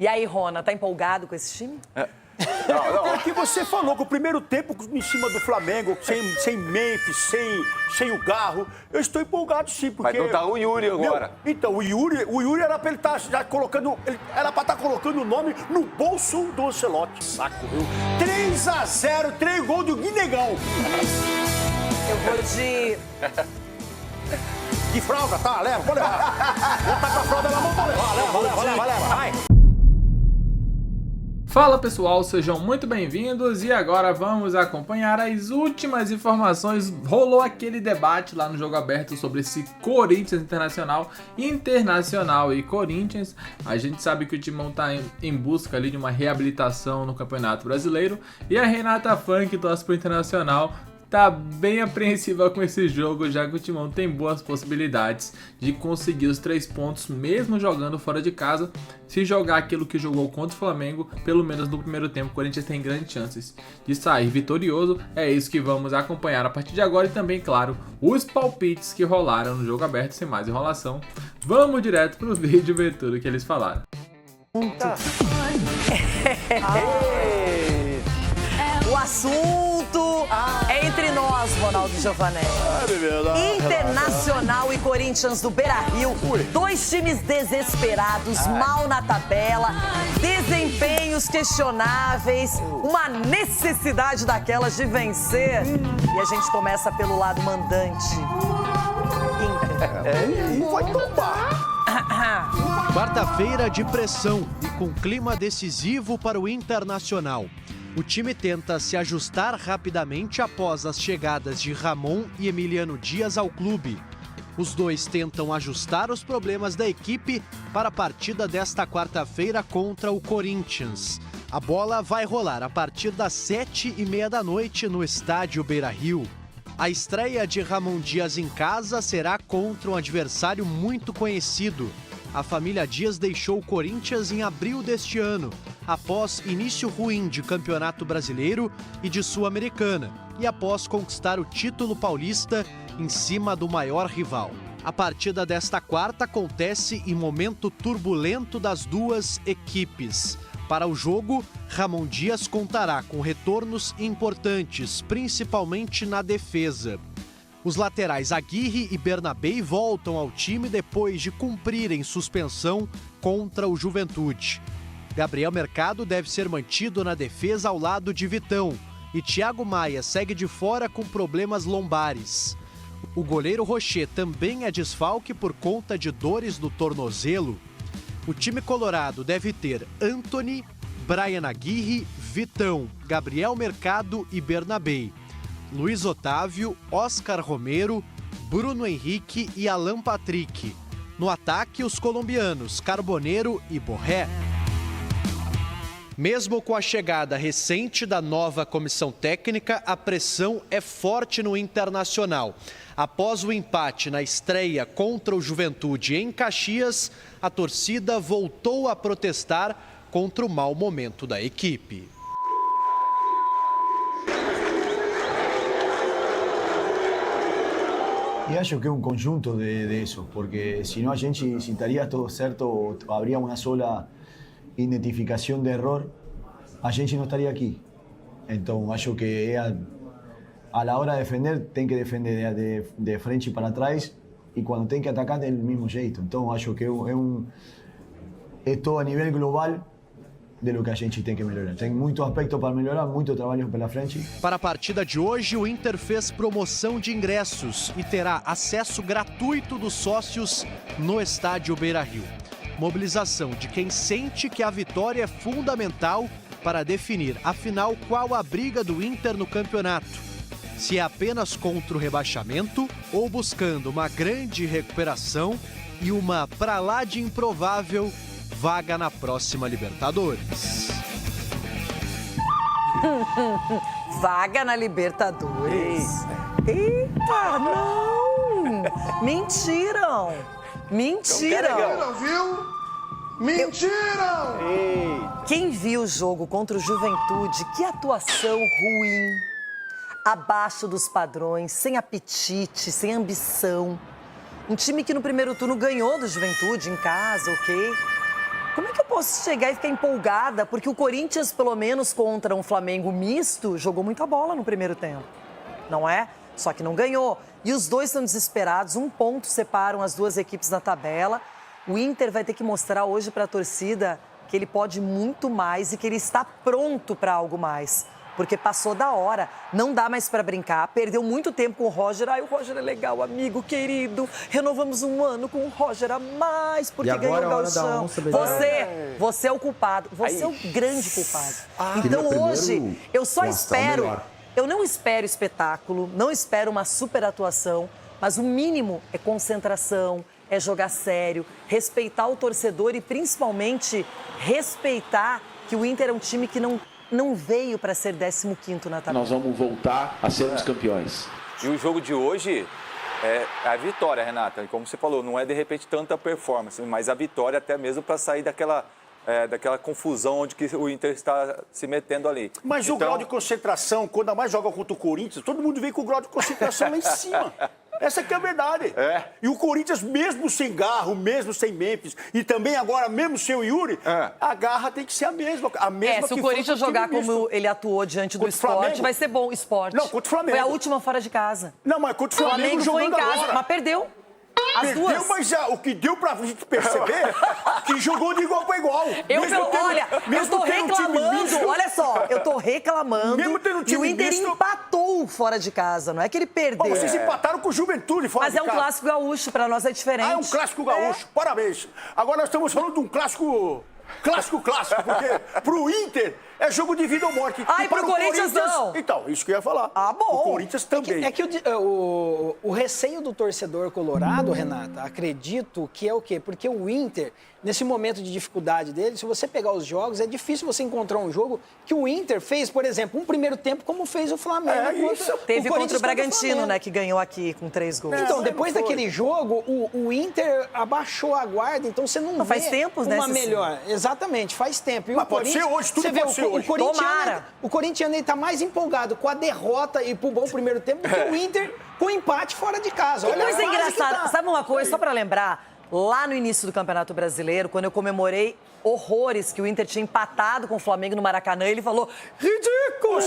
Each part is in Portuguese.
E aí, Rona, tá empolgado com esse time? Não. O que você falou, que o primeiro tempo em cima do Flamengo, sem Memphis, sem o Garro, eu estou empolgado sim, porque... Mas não tá o Yuri agora. Então, o Yuri era pra ele estar já colocando... Era pra estar colocando o nome no bolso do Ancelotti. Saco, viu? 3-0, 3 gols do Guinegão. Eu vou de... Que fralda, tá? Leva, vou levar. Já tá com a fralda na mão, vou levar. Leva, vai. Fala pessoal, sejam muito bem-vindos e agora vamos acompanhar as últimas informações. Rolou aquele debate lá no Jogo Aberto sobre esse Corinthians Internacional e Corinthians. A gente sabe que o Timão tá em busca ali de uma reabilitação no Campeonato Brasileiro e a Renata Fã, que torce pro Internacional, tá bem apreensiva com esse jogo, já que o Timão tem boas possibilidades de conseguir os 3 pontos, mesmo jogando fora de casa. Se jogar aquilo que jogou contra o Flamengo, pelo menos no primeiro tempo, o Corinthians tem grandes chances de sair vitorioso. É isso que vamos acompanhar a partir de agora e também, claro, os palpites que rolaram no Jogo Aberto, sem mais enrolação. Vamos direto pro vídeo ver tudo que eles falaram. O assunto é entre nós, Ronaldo Giovanelli. Internacional e Corinthians do Beira-Rio. 2 times desesperados, mal na tabela, desempenhos questionáveis, uma necessidade daquelas de vencer. E a gente começa pelo lado mandante. Um vai tombar. Quarta-feira de pressão e com clima decisivo para o Internacional. O time tenta se ajustar rapidamente após as chegadas de Ramon e Emiliano Dias ao clube. Os dois tentam ajustar os problemas da equipe para a partida desta quarta-feira contra o Corinthians. A bola vai rolar a partir das 7h30 da noite no estádio Beira-Rio. A estreia de Ramon Dias em casa será contra um adversário muito conhecido. A família Dias deixou o Corinthians em abril deste ano, após início ruim de Campeonato Brasileiro e de Sul-Americana, e após conquistar o título paulista em cima do maior rival. A partida desta quarta acontece em momento turbulento das duas equipes. Para o jogo, Ramon Dias contará com retornos importantes, principalmente na defesa. Os laterais Aguirre e Bernabei voltam ao time depois de cumprirem suspensão contra o Juventude. Gabriel Mercado deve ser mantido na defesa ao lado de Vitão e Thiago Maia segue de fora com problemas lombares. O goleiro Rocher também é desfalque por conta de dores no tornozelo. O time colorado deve ter Antony, Brian Aguirre, Vitão, Gabriel Mercado e Bernabei, Luiz Otávio, Oscar Romero, Bruno Henrique e Alan Patrick. No ataque, os colombianos Carboneiro e Borré. Mesmo com a chegada recente da nova comissão técnica, a pressão é forte no Internacional. Após o empate na estreia contra o Juventude em Caxias, a torcida voltou a protestar contra o mau momento da equipe. Y acho que es un conjunto de eso, porque si no a gente, si estaría todo certo, habría una sola identificación de error, a gente no estaría aquí. Entonces acho que a la hora de defender, tem que defender de frente para trás y cuando tem que atacar del mismo jeito. Entonces acho que es todo a nivel global de lo que a gente tem que melhorar. Tem muito aspecto para melhorar, muito trabalho pela frente. Para a partida de hoje, o Inter fez promoção de ingressos e terá acesso gratuito dos sócios no estádio Beira-Rio. Mobilização de quem sente que a vitória é fundamental para definir, afinal, qual a briga do Inter no campeonato. Se é apenas contra o rebaixamento ou buscando uma grande recuperação e uma pra lá de improvável vaga na próxima Libertadores. Vaga na Libertadores. Eita, não! Mentiram! Mentiram! Viu? Mentiram! Quem viu o jogo contra o Juventude, que atuação ruim, abaixo dos padrões, sem apetite, sem ambição. Um time que no primeiro turno ganhou do Juventude em casa, ok? Como é que eu posso chegar e ficar empolgada? Porque o Corinthians, pelo menos contra um Flamengo misto, jogou muita bola no primeiro tempo, não é? Só que não ganhou. E os dois estão desesperados, 1 ponto separam as duas equipes na tabela. O Inter vai ter que mostrar hoje para a torcida que ele pode muito mais e que ele está pronto para algo mais. Porque passou da hora, não dá mais para brincar, perdeu muito tempo com o Roger. Ai, o Roger é legal, amigo, querido. Renovamos 1 ano com o Roger a mais, porque ganhou o Gauchão. Você é o culpado, você é o grande culpado. Então hoje, eu só espero, eu não espero espetáculo, não espero uma super atuação, mas o mínimo é concentração, é jogar sério, respeitar o torcedor e principalmente respeitar que o Inter é um time que não veio para ser 15º na tabela. Nós vamos voltar a sermos campeões. E o jogo de hoje é a vitória, Renata. Como você falou, não é de repente tanta performance, mas a vitória até mesmo para sair daquela confusão onde que o Inter está se metendo ali. Mas o grau de concentração, quando a mais joga contra o Corinthians, todo mundo vem com o grau de concentração lá em cima. Essa que é a verdade. E o Corinthians, mesmo sem Garro, mesmo sem Memphis, e também agora, mesmo sem o Yuri, a garra tem que ser a mesma. Se o Corinthians jogar como ele atuou diante do Sport, vai ser bom o Sport. Não, contra o Flamengo. Foi a última fora de casa. Não, mas contra o Flamengo foi em casa, agora. mas perdeu. As duas. Mas o que deu pra gente perceber que jogou de igual para igual. Eu tô reclamando, olha só, eu tô reclamando que o Inter empatou fora de casa, não é que ele perdeu. Vocês empataram com o Juventude fora de casa. Mas é um clássico gaúcho, pra nós é diferente. É um clássico gaúcho, parabéns. Agora nós estamos falando de um clássico, porque pro Inter é jogo de vida ou morte. E pro Corinthians não. Então, isso que eu ia falar. Bom. O Corinthians também. É que o receio do torcedor colorado, Renata, acredito que é o quê? Porque o Inter, nesse momento de dificuldade dele, se você pegar os jogos, é difícil você encontrar um jogo que o Inter fez, por exemplo, um primeiro tempo como fez o Flamengo. Teve contra o Bragantino, né, que ganhou aqui com 3 gols. Então, depois daquele jogo, o Inter abaixou a guarda, então você não vê faz tempos, uma melhor. Exatamente, faz tempo. E mas pode ser hoje, tudo pode ser hoje. O corintiano está mais empolgado com a derrota e pro bom primeiro tempo do que o Inter com o empate fora de casa. Que coisa engraçada. Sabe uma coisa, só para lembrar? Lá no início do Campeonato Brasileiro, quando eu comemorei horrores que o Inter tinha empatado com o Flamengo no Maracanã, ele falou, ridículo!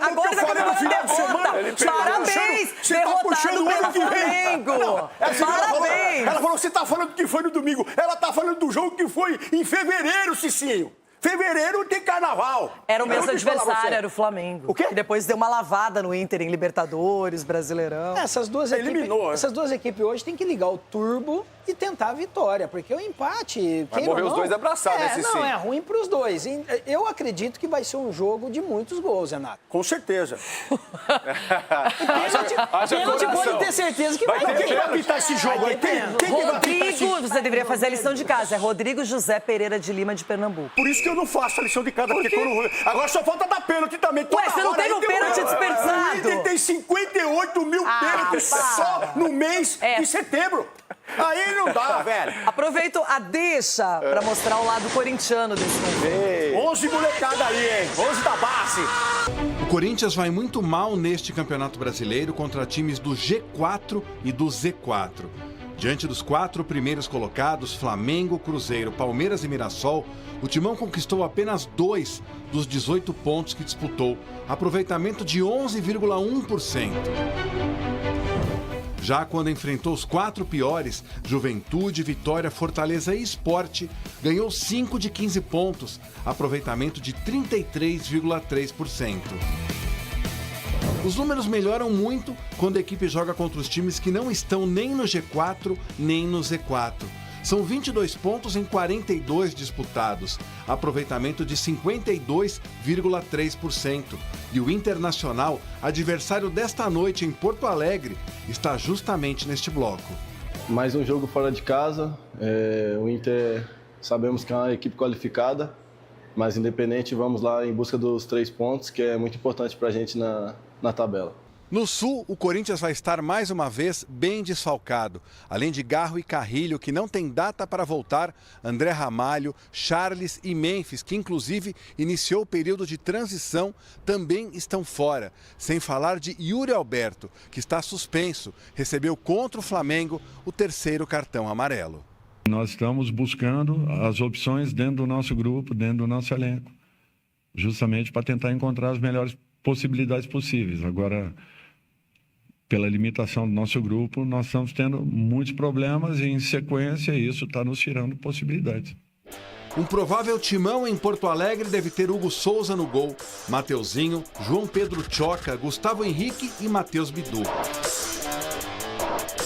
Agora tá comemorando derrota! Parabéns! Derrotado pelo Flamengo! Parabéns! Ela falou, você tá falando que foi no domingo. Ela tá falando do jogo que foi em fevereiro, Cicinho. Fevereiro tem carnaval. Era o mesmo adversário, era o Flamengo. O quê? Que depois deu uma lavada no Inter em Libertadores, Brasileirão. Essas duas equipes hoje têm que ligar o turbo e tentar a vitória, porque o empate... Vai morrer os dois abraçados, esse sim. Não, é ruim para os dois. Eu acredito que vai ser um jogo de muitos gols, Renato. Com certeza. Pênalti pode ter certeza que vai ter. Quem vai apitar esse jogo aí? Rodrigo, você deveria fazer a lição de casa. É Rodrigo José Pereira de Lima de Pernambuco. Por isso que eu não faço a lição de casa, porque quando... Agora só falta dar pênalti também. Você não teve um pênalti desperdiçado? O Inter tem 58 mil pênaltis só no mês de setembro. Aí não dá, velho. Aproveito a deixa pra mostrar o lado corintiano desse confronto. 11 molecada aí, hein? 11 da base. O Corinthians vai muito mal neste Campeonato Brasileiro contra times do G4 e do Z4. Diante dos 4 primeiros colocados, Flamengo, Cruzeiro, Palmeiras e Mirassol, o Timão conquistou apenas 2 dos 18 pontos que disputou, aproveitamento de 11,1%. Já quando enfrentou os 4 piores, Juventude, Vitória, Fortaleza e Sport, ganhou 5 de 15 pontos, aproveitamento de 33,3%. Os números melhoram muito quando a equipe joga contra os times que não estão nem no G4 nem no Z4. São 22 pontos em 42 disputados, aproveitamento de 52,3%. E o Internacional, adversário desta noite em Porto Alegre, está justamente neste bloco. Mais um jogo fora de casa. O Inter, sabemos que é uma equipe qualificada, mas independente, vamos lá em busca dos 3 pontos, que é muito importante para a gente na tabela. No Sul, o Corinthians vai estar mais uma vez bem desfalcado. Além de Garro e Carrilho, que não tem data para voltar, André Ramalho, Charles e Memphis, que inclusive iniciou o período de transição, também estão fora. Sem falar de Yuri Alberto, que está suspenso, recebeu contra o Flamengo o 3º cartão amarelo. Nós estamos buscando as opções dentro do nosso grupo, dentro do nosso elenco, justamente para tentar encontrar as melhores possibilidades possíveis. Agora, pela limitação do nosso grupo, nós estamos tendo muitos problemas e, em sequência, isso está nos tirando possibilidades. Um provável timão em Porto Alegre deve ter Hugo Souza no gol, Mateuzinho, João Pedro Choca, Gustavo Henrique e Matheus Bidu.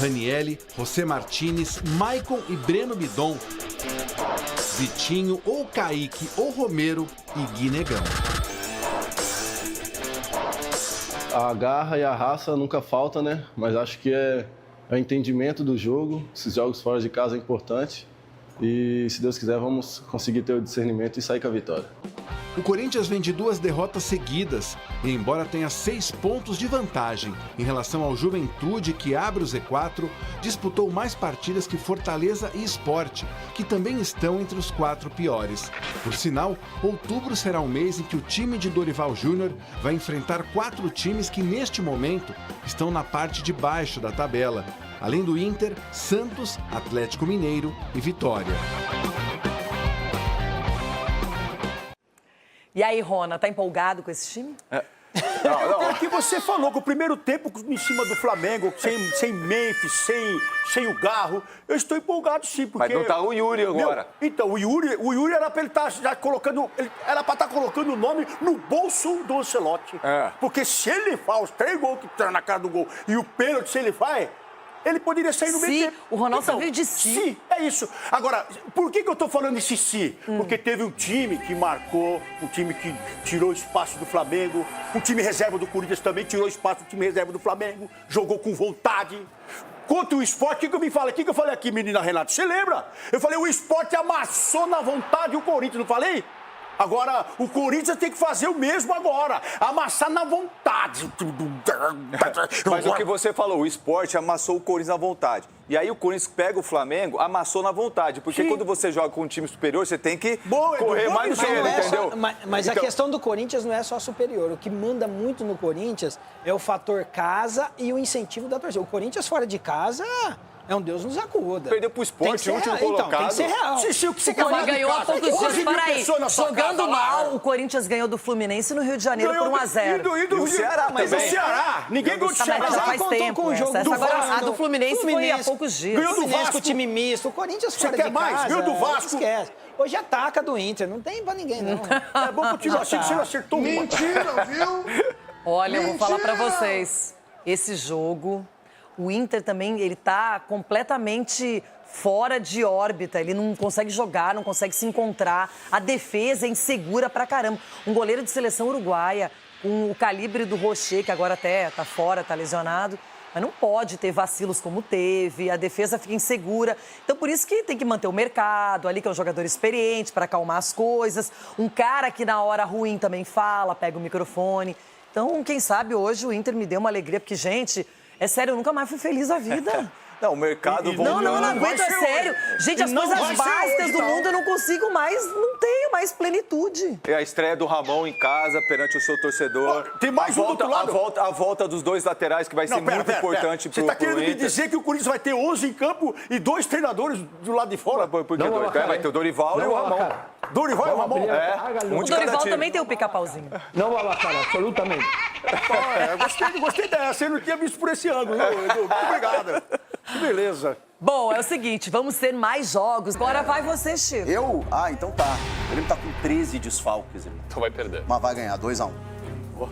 Ranieri, José Martínez, Maicon e Breno Bidon. Vitinho, ou Kaique, ou Romero e Gui Negão. A garra e a raça nunca falta, né? Mas acho que é o entendimento do jogo. Esses jogos fora de casa é importante. E, se Deus quiser, vamos conseguir ter o discernimento e sair com a vitória. O Corinthians vem de 2 derrotas seguidas e, embora tenha 6 pontos de vantagem em relação ao Juventude, que abre o Z4, disputou mais partidas que Fortaleza e Sport, que também estão entre os 4 piores. Por sinal, outubro será o mês em que o time de Dorival Júnior vai enfrentar 4 times que, neste momento, estão na parte de baixo da tabela, além do Inter, Santos, Atlético Mineiro e Vitória. E aí, Rona, tá empolgado com esse time? Não, o que você falou, que o primeiro tempo em cima do Flamengo, sem Memphis, sem o Garro, eu estou empolgado sim, porque... Mas não tá o Yuri agora. Então, o Yuri era pra ele estar já colocando... Era pra estar colocando o nome no bolso do Ancelotti. Porque se ele faz os 3 gols que estão na cara do gol e o pênalti, se ele faz... Ele poderia sair no meio tempo. O Ronaldo só veio de si. Sim, é isso. Agora, por que eu tô falando esse si? Porque teve um time que marcou, um time que tirou espaço do Flamengo, um time reserva do Corinthians também tirou espaço do time reserva do Flamengo, jogou com vontade. Contra o Sport, o que eu me falei? O que eu falei aqui, menina Renata? Você lembra? Eu falei, o Sport amassou na vontade o Corinthians, não falei? Agora, o Corinthians tem que fazer o mesmo agora, amassar na vontade. Mas o que você falou, o Sport amassou o Corinthians na vontade. E aí o Corinthians pega o Flamengo, amassou na vontade. Porque quando você joga com um time superior, você tem que correr mais do que ele, entendeu? Mas a questão do Corinthians não é só superior. O que manda muito no Corinthians é o fator casa e o incentivo da torcida. O Corinthians fora de casa... É um Deus nos acuda. Perdeu pro Sport, o último colocado. Então, tem que ser real. O que você quer Mas ganhou há poucos dias. Peraí, jogando mal, o Corinthians ganhou do Fluminense no Rio de Janeiro por 1-0. E do Ceará também. Mas o Ceará, ninguém ganhou do Ceará. Mas já faz tempo. A do Fluminense foi há poucos dias. Ganhou do Vasco. Com o time misto. O Corinthians fora de casa. Você quer mais? Ganhou do Vasco. Esquece. Hoje ataca do Inter. Não tem pra ninguém, não. É bom que o time achei que você não acertou. Mentira, viu? Olha, eu vou falar pra vocês. Esse jogo... O Inter também, ele tá completamente fora de órbita. Ele não consegue jogar, não consegue se encontrar. A defesa é insegura pra caramba. Um goleiro de seleção uruguaia, com o calibre do Rocher, que agora até tá fora, tá lesionado. Mas não pode ter vacilos como teve. A defesa fica insegura. Então, por isso que tem que manter o mercado ali, que é um jogador experiente, para acalmar as coisas. Um cara que na hora ruim também fala, pega o microfone. Então, quem sabe hoje o Inter me deu uma alegria, porque, gente... É sério, eu nunca mais fui feliz na vida. Não, o mercado... Não aguento, é sério. Gente, as coisas básicas do mundo eu não consigo mais, não tenho mais plenitude. É a estreia do Ramon em casa, perante o seu torcedor. Tem mais um do outro lado. A volta dos 2 laterais, que vai ser muito importante pro Inter. Você tá querendo me dizer que o Corinthians vai ter 11 em campo e 2 treinadores do lado de fora? Por que 2? Vai ter o Dorival e o Ramon. Dorival e o Ramon? O Dorival também tem o pica-pauzinho. Não vai baixar, absolutamente. Gostei dessa. Eu não tinha visto por esse ângulo, Edu. Muito obrigado. Que beleza. Bom, é o seguinte, vamos ter mais jogos. Agora vai você, Chico. Eu? Então tá. Ele tá com 13 desfalques, irmão. Então vai perder. Mas vai ganhar, 2-1.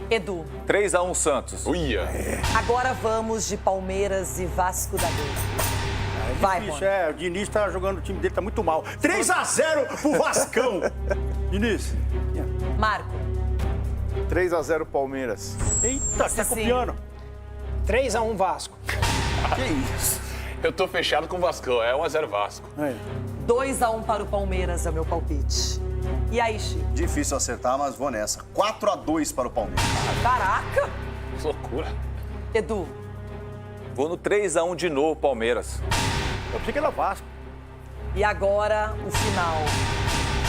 Edu. 3-1 Santos. Uia. Agora vamos de Palmeiras e Vasco da Gama. Vai, Difícil, o Diniz tá jogando, o time dele tá muito mal. 3-0 pro Vascão. Diniz. Marco. 3-0 Palmeiras. Eita, você tá copiando. 3-1 Vasco. Que isso? Eu tô fechado com o Vascão, é 1-0 Vasco. 2-1 para o Palmeiras é o meu palpite. E aí, Chico? Difícil acertar, mas vou nessa. 4-2 para o Palmeiras. Caraca! Que loucura. Edu. Vou no 3-1 de novo, Palmeiras. Eu pensei que era Vasco. E agora, o final.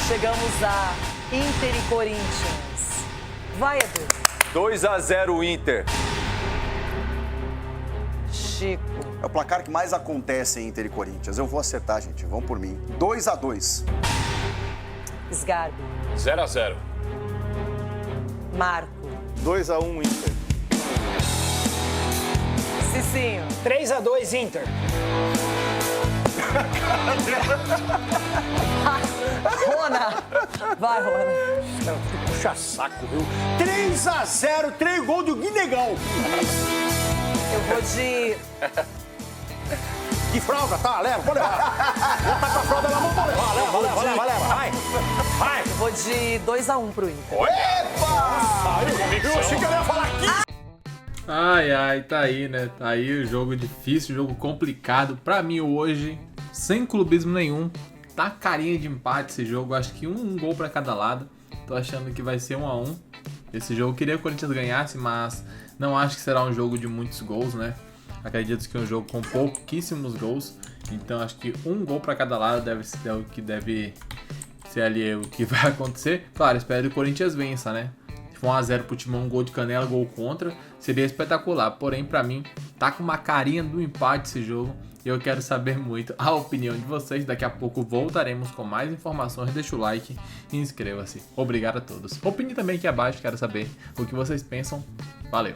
Chegamos a Inter e Corinthians. Vai, Edu. 2-0 Inter. Chico. É o placar que mais acontece em Inter e Corinthians. Eu vou acertar, gente. Vão por mim. 2-2. Sgarbi. 0-0. Marco. 2-1 Inter. Cicinho. 3-2 Inter. Rona. Vai, Rona. Puxa saco, viu? 3-0, 3 gols do Guinegão. Eu vou de... Que fralda, tá? Leva, pode levar. Já tá com a fralda na mão, pode levar. Leva. Vai. Eu vou de 2-1 pro Inter. Epa! Eu achei que eu ia falar aqui. Ai, tá aí, né? Tá aí o jogo difícil, jogo complicado. Pra mim hoje, sem clubismo nenhum, tá carinha de empate esse jogo. Acho que um gol pra cada lado. Tô achando que vai ser 1-1. Esse jogo eu queria que o Corinthians ganhasse, mas não acho que será um jogo de muitos gols, né? Acredito que é um jogo com pouquíssimos gols. Então acho que um gol pra cada lado deve ser o que deve ser ali o que vai acontecer. Claro, espero que o Corinthians vença, né? Se for 1-0 pro Timão, um gol de Canela, gol contra, seria espetacular. Porém, pra mim, tá com uma carinha do empate esse jogo. E eu quero saber muito a opinião de vocês. Daqui a pouco voltaremos com mais informações. Deixa o like e inscreva-se. Obrigado a todos. Opine também aqui abaixo, quero saber o que vocês pensam. Valeu!